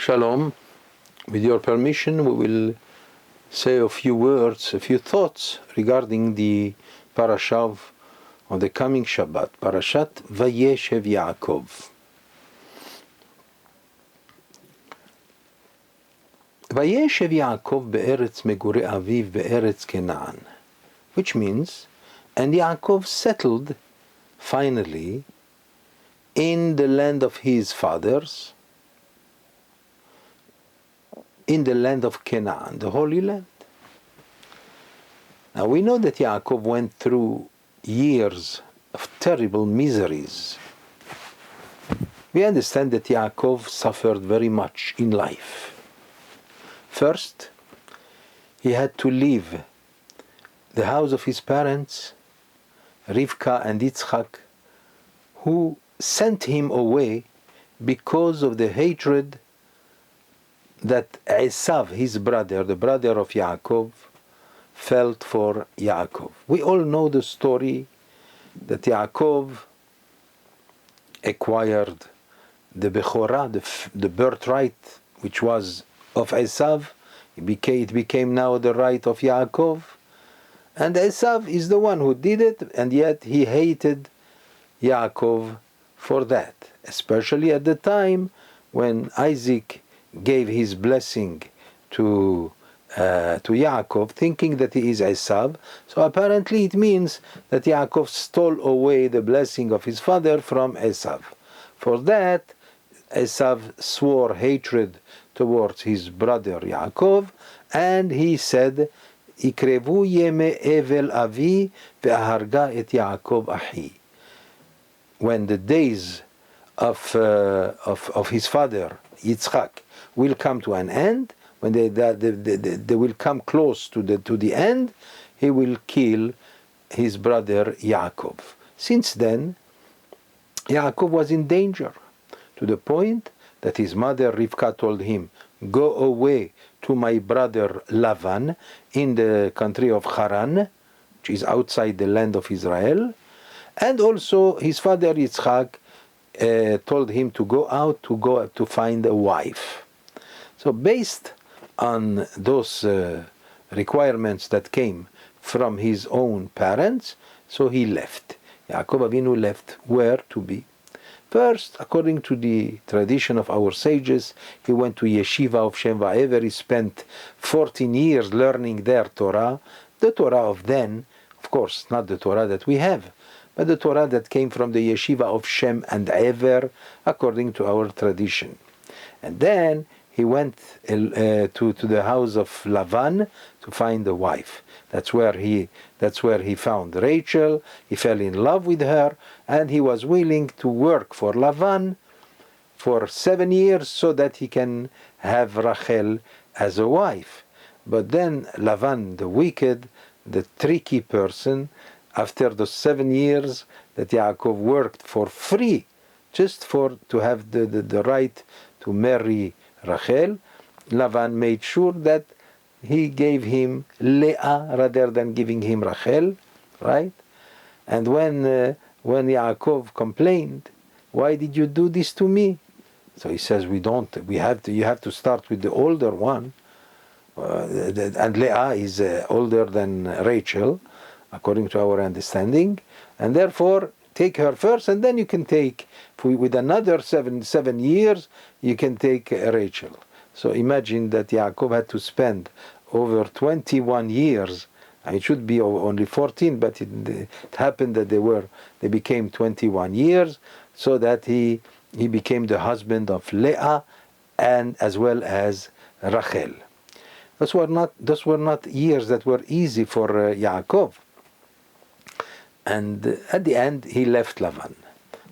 Shalom. With your permission, we will say a few words, a few thoughts regarding the Parashat on the coming Shabbat, Parashat Vayeshev Yaakov. Vayeshev Yaakov be'eretz megure aviv be'eretz Canaan, which means, and Yaakov settled finally in the land of his fathers, in the land of Canaan, the Holy Land. Now we know that Yaakov went through years of terrible miseries. We understand that Yaakov suffered very much in life. First, he had to leave the house of his parents, Rivka and Yitzchak, who sent him away because of the hatred that Esav, his brother, the brother of Yaakov, felt for Yaakov. We all know the story that Yaakov acquired the Bechorah, the birthright, which was of Esav. It became now the right of Yaakov. And Esav is the one who did it, and yet he hated Yaakov for that, especially at the time when Isaac gave his blessing to Yaakov, thinking that he is Esav. So apparently it means that Yaakov stole away the blessing of his father from Esav. For that, Esav swore hatred towards his brother Yaakov, and he said, "Ikrevu yeme evel avi ve'aharga et Yaakov ahi." When the days of his father Yitzchak will come to an end, when they will come close to the end, he will kill his brother Yaakov. Since then, Yaakov was in danger, to the point that his mother Rivka told him, "Go away to my brother Lavan in the country of Haran," which is outside the land of Israel. And also his father Yitzchak told him to go out to find a wife. So based on those requirements that came from his own parents, so he left. Yaakov Avinu left where to be. First, according to the tradition of our sages, he went to Yeshiva of Shem Va'ever. He spent 14 years learning their Torah, the Torah of then, of course, not the Torah that we have, but the Torah that came from the Yeshiva of Shem and Ever, according to our tradition. And then he went to the house of Lavan to find a wife. That's where he found Rachel. He fell in love with her, and he was willing to work for Lavan for 7 years so that he can have Rachel as a wife. But then Lavan, the wicked, the tricky person, after the 7 years that Yaakov worked for free, just to have the right to marry Rachel, Lavan made sure that he gave him Leah rather than giving him Rachel, right? And when Yaakov complained, "Why did you do this to me?" So he says, you have to start with the older one, and Leah is older than Rachel, according to our understanding, and therefore take her first, and then you can take, with another seven years, you can take Rachel. So imagine that Yaakov had to spend over 21 years. It should be only 14, but it happened that they became 21 years, so that he became the husband of Leah and as well as Rachel. Those were not years that were easy for Yaakov. And at the end, he left Lavan.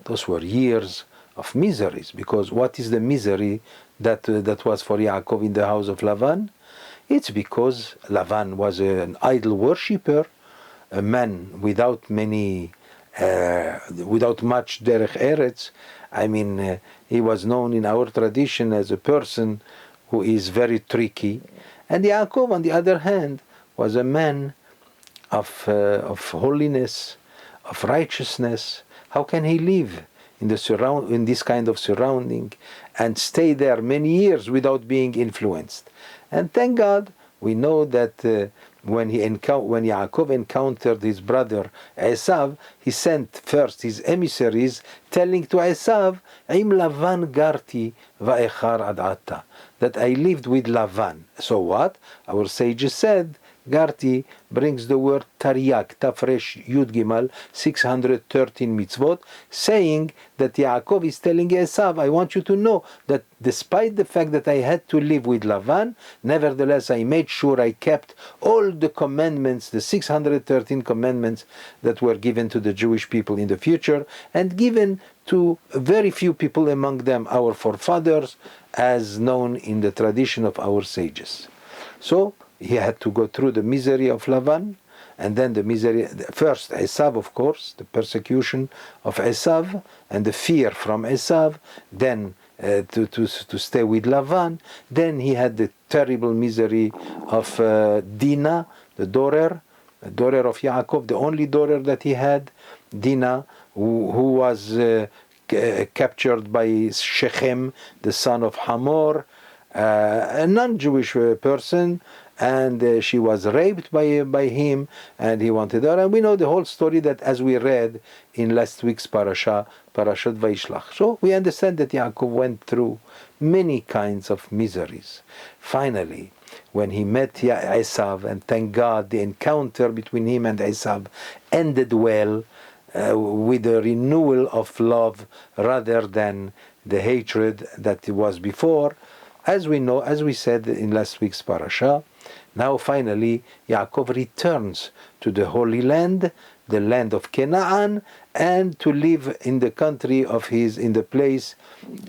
Those were years of miseries, because what is the misery that was for Yaakov in the house of Lavan? It's because Lavan was an idol worshipper, a man without much derech eretz. I mean, he was known in our tradition as a person who is very tricky. And Yaakov, on the other hand, was a man of holiness, of righteousness. How can he live in this kind of surrounding and stay there many years without being influenced. And thank God, we know that when Yaakov encountered his brother Esav, he sent first his emissaries telling to Esav, Im Lavan garti va'echar ad ata, that I lived with Lavan. So what? Our sages said, Garti brings the word Tariyak, Tafresh Yud Gimal, 613 mitzvot, saying that Yaakov is telling Esav, I want you to know that despite the fact that I had to live with Lavan, nevertheless I made sure I kept all the commandments, the 613 commandments that were given to the Jewish people in the future, and given to very few people, among them our forefathers, as known in the tradition of our sages. So, he had to go through the misery of Lavan, and then the misery, first Esav, of course, the persecution of Esav, and the fear from Esav, then to stay with Lavan. Then he had the terrible misery of Dinah, the daughter of Yaakov, the only daughter that he had, Dinah, who was captured by Shechem, the son of Hamor, a non-Jewish person, and she was raped by him, and he wanted her. And we know the whole story that, as we read in last week's Parashat Vayeshev. So we understand that Yaakov went through many kinds of miseries. Finally, when he met Esav, and thank God the encounter between him and Esav ended well, with a renewal of love rather than the hatred that it was before. As we know, as we said in last week's parasha, now finally Yaakov returns to the Holy Land, the land of Canaan, and to live in the country of in the place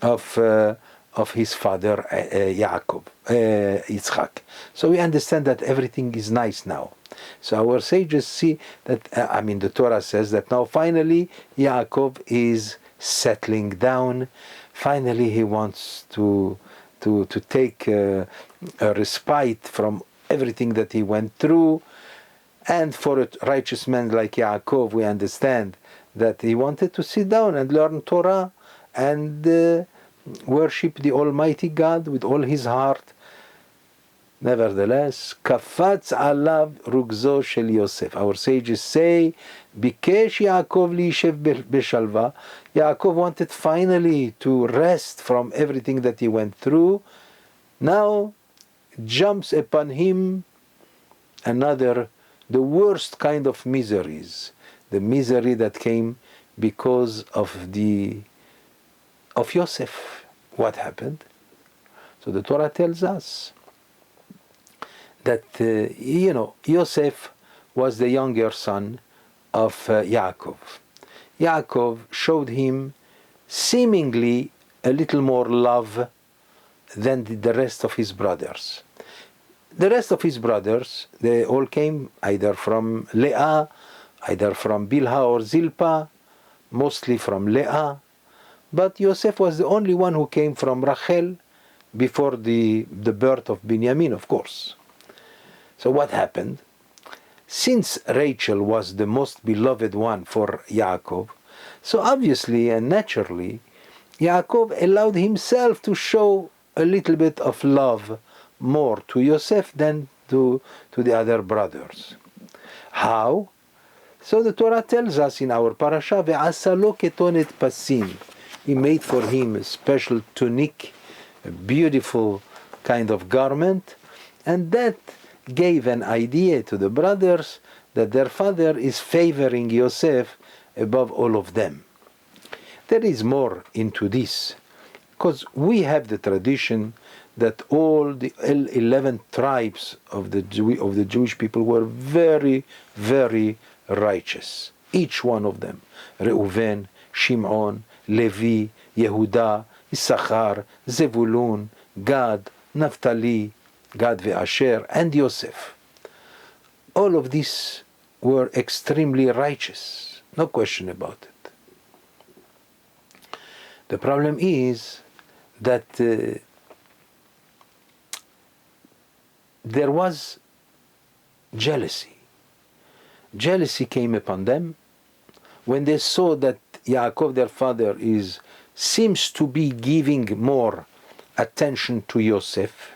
of his father Yaakov, Yitzchak. So we understand that everything is nice now. So our sages see that, the Torah says that now finally Yaakov is settling down. Finally he wants to take a respite from everything that he went through. And for a righteous man like Yaakov, we understand that he wanted to sit down and learn Torah and worship the Almighty God with all his heart. Nevertheless, Kafatz alav rugzo shel Yosef. Our sages say, Bikesh Yaakov liyishev beshalva. Yaakov wanted finally to rest from everything that he went through. Now jumps upon him the worst kind of miseries. The misery that came because of Yosef. What happened? So the Torah tells us that Yosef was the younger son of Yaakov. Yaakov showed him seemingly a little more love than the rest of his brothers. The rest of his brothers, they all came either from Leah, either from Bilhah or Zilpah, mostly from Leah. But Yosef was the only one who came from Rachel before the birth of Binyamin, of course. So what happened? Since Rachel was the most beloved one for Yaakov, so obviously and naturally, Yaakov allowed himself to show a little bit of love more to Yosef than to the other brothers. How? So the Torah tells us in our parasha, Ve'asa lo ketonet pasim. He made for him a special tunic, a beautiful kind of garment, and that gave an idea to the brothers that their father is favoring Yosef above all of them. There is more into this, because we have the tradition that all the 11 tribes of the Jewish people were very, very righteous. Each one of them. Reuven, Shimon, Levi, Yehuda, Issachar, Zevulun, Gad, Naphtali, Gad ve'Asher, and Yosef. All of these were extremely righteous. No question about it. The problem is that there was jealousy. Jealousy came upon them when they saw that Yaakov, their father, is seems to be giving more attention to Yosef.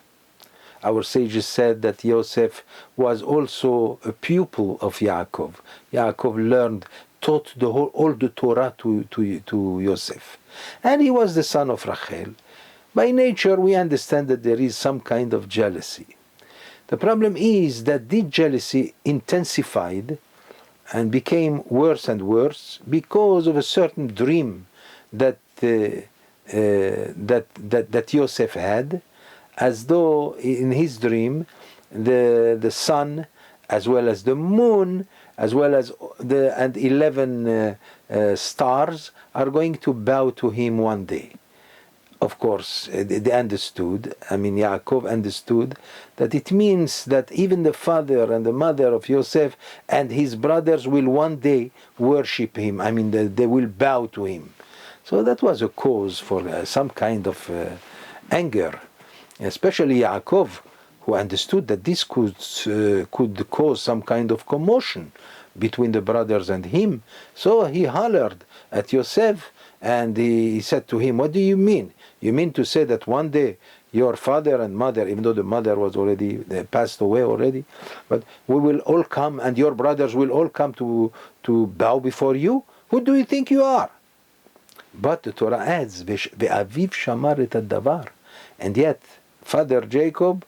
Our sages said that Yosef was also a pupil of Yaakov. Yaakov taught all the Torah to Yosef. And he was the son of Rachel. By nature, we understand that there is some kind of jealousy. The problem is that this jealousy intensified and became worse and worse because of a certain dream that Yosef had, as though in his dream the sun, as well as the moon, as well as the 11 stars are going to bow to him one day. Of course, they understood, Yaakov understood, that it means that even the father and the mother of Yosef and his brothers will one day worship him. They will bow to him. So that was a cause for some kind of anger, especially Yaakov, who understood that this could cause some kind of commotion between the brothers and him. So he hollered at Yosef and he said to him, "What do you mean? You mean to say that one day your father and mother, even though the mother was already, they passed away already, but we will all come and your brothers will all come to bow before you? Who do you think you are?" But the Torah adds, "Ve'aviv shamar et hadavar," and yet Father Jacob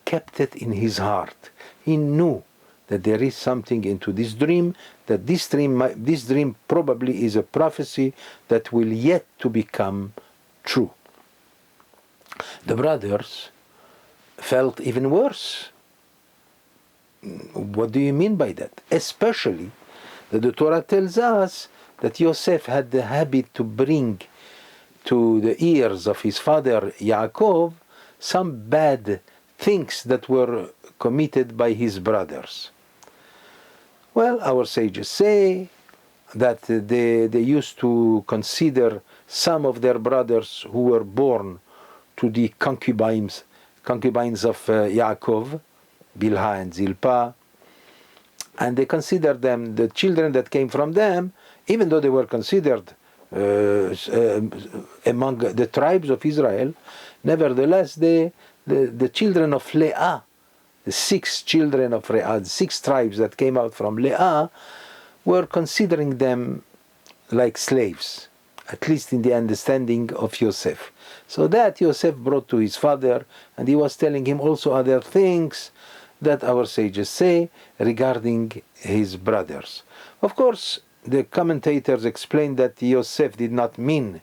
kept it in his heart. He knew that there is something into this dream, that this dream probably is a prophecy that will yet to become true. The brothers felt even worse. What do you mean by that? Especially that the Torah tells us that Yosef had the habit to bring to the ears of his father Yaakov some bad things that were committed by his brothers. Well, our sages say that they used to consider some of their brothers who were born to the concubines of Yaakov, Bilhah and Zilpah, and they considered them, the children that came from them, even though they were considered among the tribes of Israel, nevertheless the children of Leah, the 6 children of Leah, the 6 tribes that came out from Leah, were considering them like slaves, at least in the understanding of Yosef. So that Yosef brought to his father, and he was telling him also other things that our sages say regarding his brothers. Of course, the commentators explain that Yosef did not mean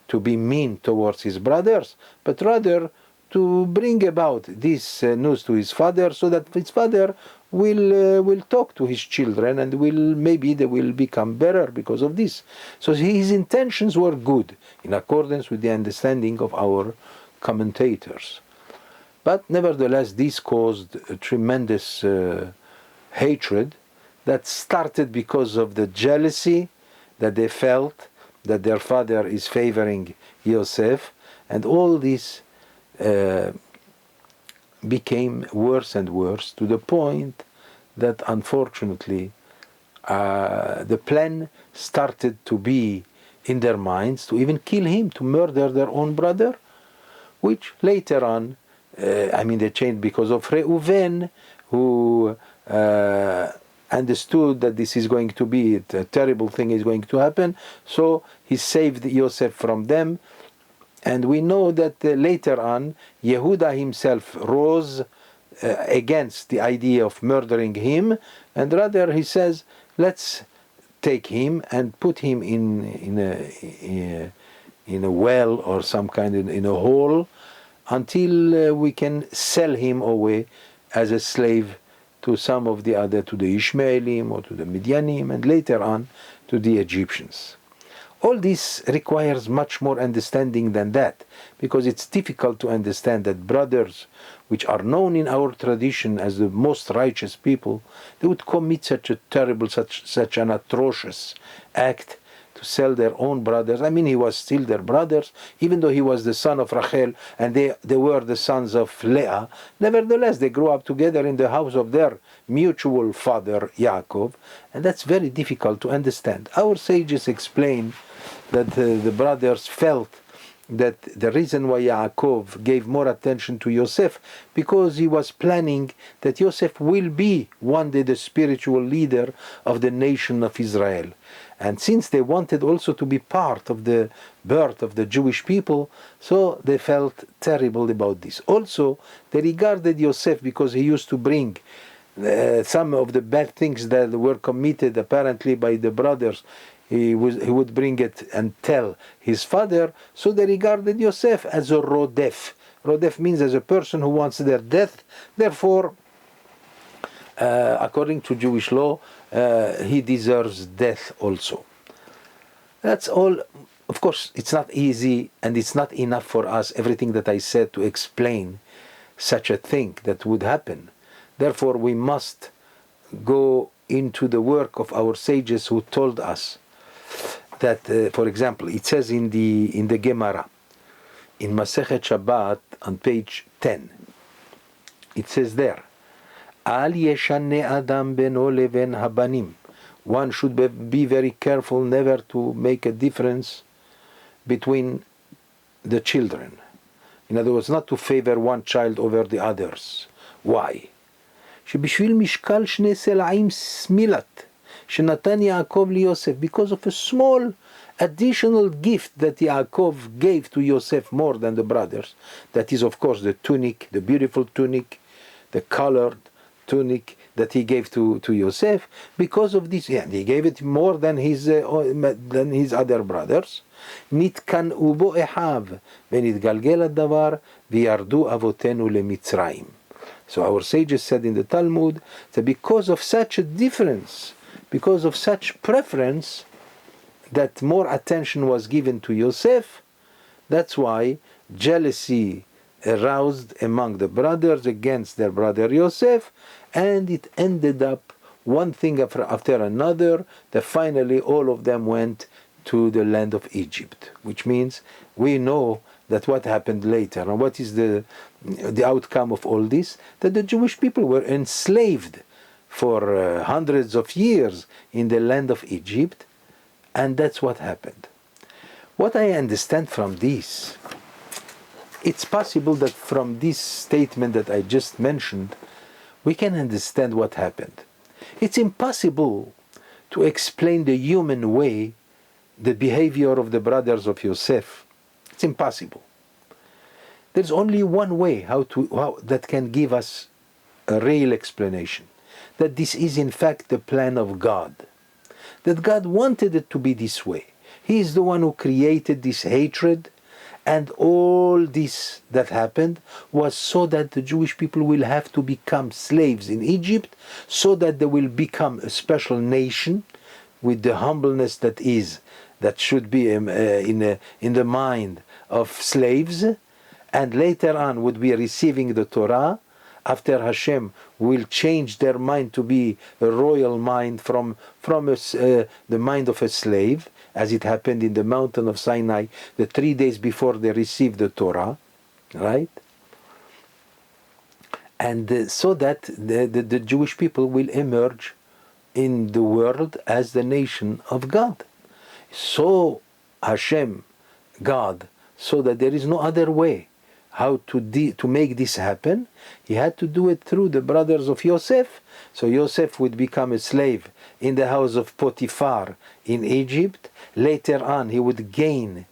to be mean towards his brothers, but rather to bring about this news to his father, so that his father will talk to his children, and maybe they will become better because of this. So his intentions were good, in accordance with the understanding of our commentators. But nevertheless, this caused a tremendous hatred that started because of the jealousy that they felt that their father is favoring Yosef, and all this became worse and worse, to the point that unfortunately the plan started to be in their minds to even kill him, to murder their own brother, which later on, they changed because of Reuven, who understood that this is going to be a terrible thing is going to happen, so he saved Yosef from them. And we know that later on, Yehuda himself rose against the idea of murdering him, and rather he says, let's take him and put him in a well or some kind of in a hole until we can sell him away as a slave to some of the other, to the Ishmaelim or to the Midianim, and later on to the Egyptians. All this requires much more understanding than that, because it's difficult to understand that brothers, which are known in our tradition as the most righteous people, they would commit such a terrible, such an atrocious act to sell their own brothers. I mean, he was still their brothers, even though he was the son of Rachel and they were the sons of Leah. Nevertheless, they grew up together in the house of their mutual father, Yaakov, and that's very difficult to understand. Our sages explain that the brothers felt that the reason why Yaakov gave more attention to Yosef, because he was planning that Yosef will be one day the spiritual leader of the nation of Israel. And since they wanted also to be part of the birth of the Jewish people, so they felt terrible about this. Also, they regarded Yosef because he used to bring some of the bad things that were committed apparently by the brothers. He would bring it and tell his father, so they regarded Yosef as a rodef. Rodef means as a person who wants their death. Therefore, according to Jewish law, he deserves death also. That's all. Of course, it's not easy and it's not enough for us, everything that I said, to explain such a thing that would happen. Therefore, we must go into the work of our sages who told us that, for example, it says in the Gemara, in Masechet Shabbat on page 10, it says there, Al yeshane adam beno leven habanim. One should be very careful never to make a difference between the children. In other words, not to favor one child over the others. Why? שבשביל משקל שני סלעים סמילת שנתן יעקב ליוסף, because of a small additional gift that Yaakov gave to Yosef more than the brothers. That is, of course, the tunic, the beautiful tunic, the colored tunic that he gave to Yosef. Because of this, he gave it more than his other brothers. נתקן ובו אחיו ונתגלגל הדבר וירדו אבותינו למצרים. So our sages said in the Talmud that because of such a difference, because of such preference, that more attention was given to Yosef, that's why jealousy aroused among the brothers against their brother Yosef, and it ended up one thing after another, that finally all of them went to the land of Egypt, which means we know that what happened later, and what is the outcome of all this, that the Jewish people were enslaved for hundreds of years in the land of Egypt, and that's what happened. What I understand from this, it's possible that from this statement that I just mentioned, we can understand what happened. It's impossible to explain the human way the behavior of the brothers of Yosef. It's impossible. There's only one way how that can give us a real explanation, that this is in fact the plan of God, that God wanted it to be this way. He is the one who created this hatred, and all this that happened was so that the Jewish people will have to become slaves in Egypt, so that they will become a special nation with the humbleness that should be in the mind of slaves, and later on would be receiving the Torah. After Hashem will change their mind to be a royal mind from the mind of a slave, as it happened in the mountain of Sinai, the 3 days before they received the Torah, right? And so that the Jewish people will emerge in the world as the nation of God. So Hashem, God, so that there is no other way how to make this happen. He had to do it through the brothers of Yosef. So Yosef would become a slave in the house of Potiphar in Egypt. Later on, he would gain,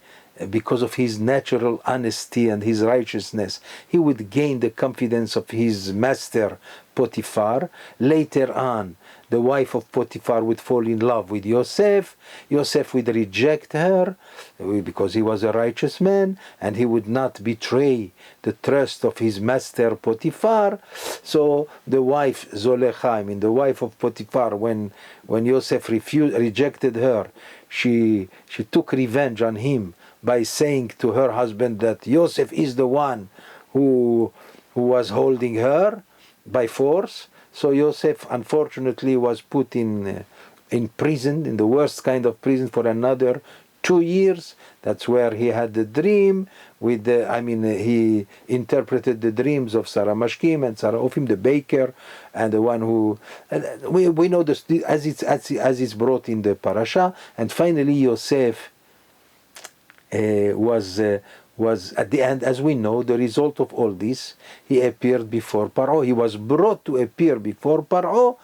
because of his natural honesty and his righteousness, he would gain the confidence of his master Potiphar. Later on, the wife of Potiphar would fall in love with Yosef. Yosef would reject her because he was a righteous man, and he would not betray the trust of his master Potiphar. So the wife Zolecha, the wife of Potiphar, when Yosef rejected her, she took revenge on him by saying to her husband that Yosef is the one who was holding her by force. So Yosef, unfortunately, was put in imprisoned in the worst kind of prison for another 2 years. That's where he had the dream with he interpreted the dreams of Sarah Mashkim and Sarah Ofim, the baker, and the one who we know this as it's brought in the parasha. And finally Yosef was at the end, as we know, the result of all this. He appeared before Paro. He was brought to appear before Paro,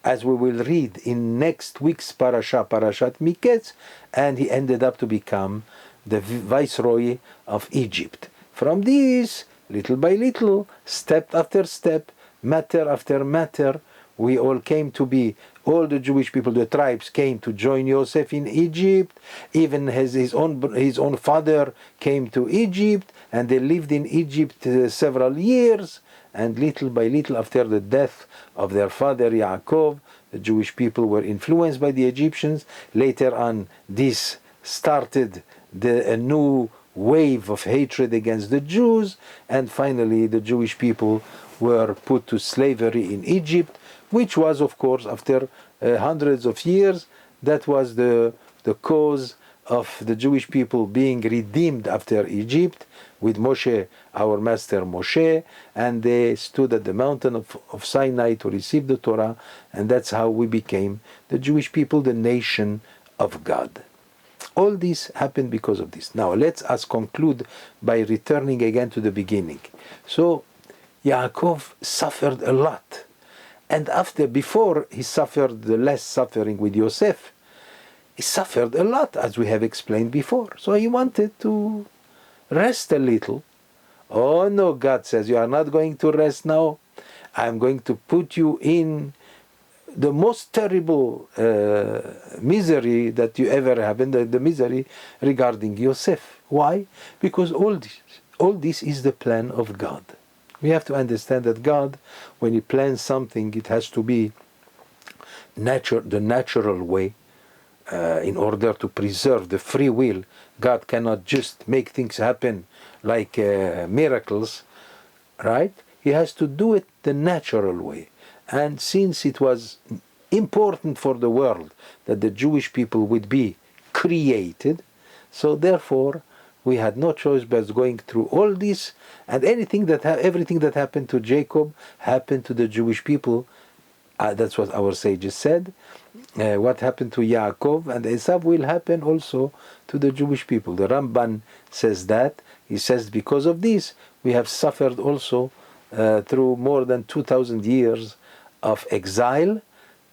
as we will read in next week's Parashat Miketz, and he ended up to become the viceroy of Egypt. From this, little by little, step after step, matter after matter, we all came to be, all the Jewish people, the tribes came to join Yosef in Egypt. Even his own father came to Egypt, and they lived in Egypt several years. And little by little, after the death of their father Yaakov, the Jewish people were influenced by the Egyptians. Later on, this started a new wave of hatred against the Jews, and finally the Jewish people were put to slavery in Egypt, which was, of course, after hundreds of years, that was the cause of the Jewish people being redeemed after Egypt, with Moshe, our master Moshe, and they stood at the mountain of Sinai to receive the Torah, and that's how we became, the Jewish people, the nation of God. All this happened because of this. Now let us conclude by returning again to the beginning. So Yaakov suffered a lot, and before he suffered the less suffering with Yosef, he suffered a lot, as we have explained before. So he wanted to rest a little. Oh no, God says, you are not going to rest now. I'm going to put you in the most terrible misery that you ever have, and the misery regarding Yosef. Why? Because all this is the plan of God. We have to understand that God, when He plans something, it has to be the natural way, in order to preserve the free will. God cannot just make things happen like miracles, right? He has to do it the natural way. And since it was important for the world that the Jewish people would be created, so therefore we had no choice but going through all this, and everything that happened to Jacob happened to the Jewish people. That's what our sages said. What happened to Yaakov and Esav will happen also to the Jewish people. The Ramban says that. He says because of this we have suffered also through more than 2,000 years of exile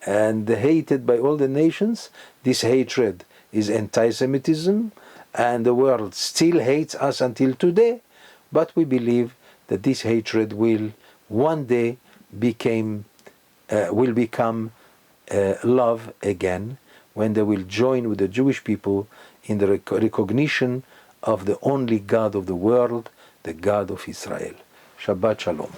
and hated by all the nations. This hatred is anti-Semitism, and the world still hates us until today. But we believe that this hatred will one day become love again, when they will join with the Jewish people in the recognition of the only God of the world, the God of Israel. Shabbat Shalom.